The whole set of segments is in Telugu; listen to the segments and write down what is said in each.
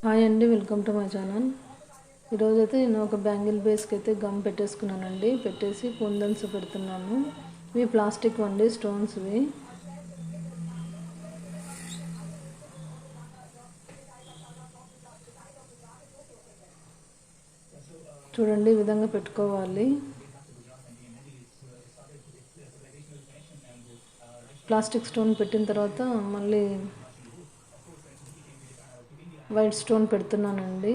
హాయ్ అండి, వెల్కమ్ టు మై ఛానల్. ఈరోజు అయితే నేను ఒక బ్యాంగిల్ బేస్కి అయితే గమ్ పెట్టేసుకున్నానండి. పెట్టేసి కుందన్స్ పెడుతున్నాను. ఇవి ప్లాస్టిక్ అండి, స్టోన్స్వి. చూడండి, ఈ విధంగా పెట్టుకోవాలి. ప్లాస్టిక్ స్టోన్ పెట్టిన తర్వాత మళ్ళీ వైట్ స్టోన్ పెడుతున్నానండి.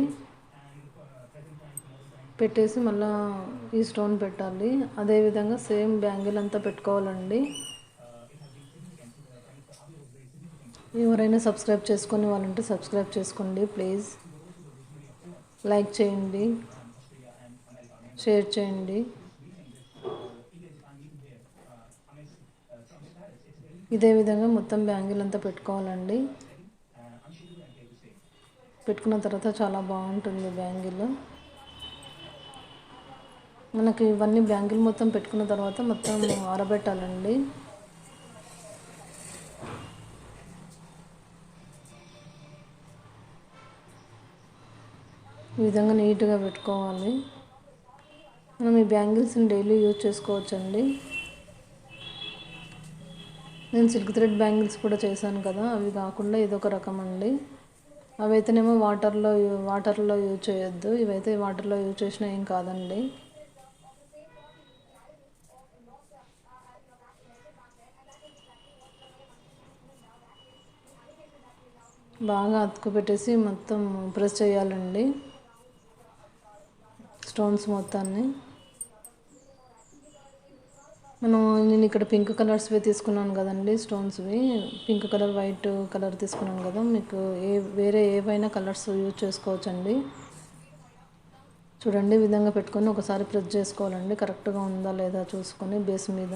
పెట్టేసి మళ్ళీ ఈ స్టోన్ పెట్టాలి. అదేవిధంగా సేమ్ బ్యాంగిల్ అంతా పెట్టుకోవాలండి. ఎవరైనా సబ్స్క్రైబ్ చేసుకునే వాళ్ళంటే సబ్స్క్రైబ్ చేసుకోండి ప్లీజ్. లైక్ చేయండి, షేర్ చేయండి. ఇదే విధంగా మొత్తం బ్యాంగిల్ అంతా పెట్టుకోవాలండి. పెట్టుకున్న తర్వాత చాలా బాగుంటుంది బ్యాంగిల్. మనకి ఇవన్నీ బ్యాంగిల్ మొత్తం పెట్టుకున్న తర్వాత మొత్తం ఆరబెట్టాలండి. ఈ విధంగా నీట్గా పెట్టుకోవాలి. మనం ఈ బ్యాంగిల్స్ని డైలీ యూజ్ చేసుకోవచ్చండి. నేను సిల్క్ థ్రెడ్ బ్యాంగిల్స్ కూడా చేశాను కదా, అవి కాకుండా ఇదొక రకం అండి. అవి అయితేనేమో వాటర్లో యూజ్ చేయొద్దు. ఇవైతే వాటర్లో యూజ్ చేసినా ఏం కాదండి. బాగా అతుకు పెట్టేసి మొత్తం ప్రెస్ చేయాలండి స్టోన్స్ మొత్తాన్ని. నేను ఇక్కడ పింక్ కలర్స్వి తీసుకున్నాను కదండి, స్టోన్స్వి. పింక్ కలర్, వైట్ కలర్ తీసుకున్నాను కదా. మీకు వేరే ఏవైనా కలర్స్ యూజ్ చేసుకోవచ్చండి. చూడండి, ఈ విధంగా పెట్టుకొని ఒకసారి ప్రెస్ చేసుకోవాలండి. కరెక్ట్గా ఉందా లేదా చూసుకొని బేస్ మీద.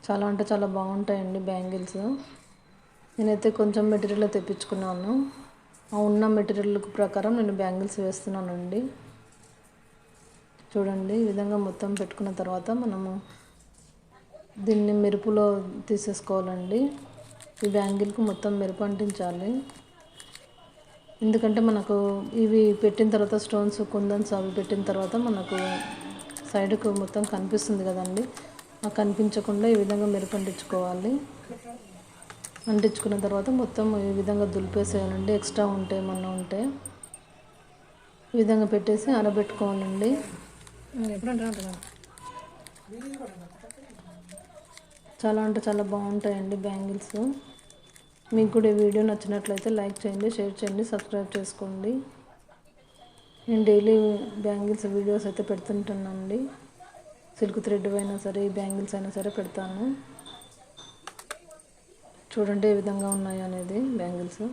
చాలా అంటే చాలా బాగుంటాయండి బ్యాంగిల్స్. నేనైతే కొంచెం మెటీరియల్ తెప్పించుకున్నాను. ఆ ఉన్న మెటీరియల్ ప్రకారం నేను బ్యాంగిల్స్ వేస్తున్నానండి. చూడండి, ఈ విధంగా మొత్తం పెట్టుకున్న తర్వాత మనము దీన్ని మెరుపులో తీసేసుకోవాలండి. ఈ బ్యాంగిల్కి మొత్తం మెరుపు అంటించాలి. ఎందుకంటే మనకు ఇవి పెట్టిన తర్వాత స్టోన్స్, కుందన్స్ అవి పెట్టిన తర్వాత మనకు సైడ్కు మొత్తం కనిపిస్తుంది కదండి. ఆ కనిపించకుండా ఈ విధంగా మెరుపు అంటించుకోవాలి. అంటించుకున్న తర్వాత మొత్తం ఈ విధంగా దులిపేసేయాలండి. ఎక్స్ట్రా ఉంటే ఏమన్నా ఉంటే ఈ విధంగా పెట్టేసి ఆరబెట్టుకోవాలండి. చాలా అంటే చాలా బాగుంటాయండి బ్యాంగిల్స్. మీకు కూడా ఈ వీడియో నచ్చినట్లయితే లైక్ చేయండి, షేర్ చేయండి, సబ్స్క్రైబ్ చేసుకోండి. నేను డైలీ బ్యాంగిల్స్ వీడియోస్ అయితే పెడుతుంటానండి. సిల్క్ థ్రెడ్ అయినా సరే, ఈ బ్యాంగిల్స్ అయినా సరే పెడతాను. చూడండి ఏ విధంగా ఉన్నాయి అనేది బ్యాంగిల్స్.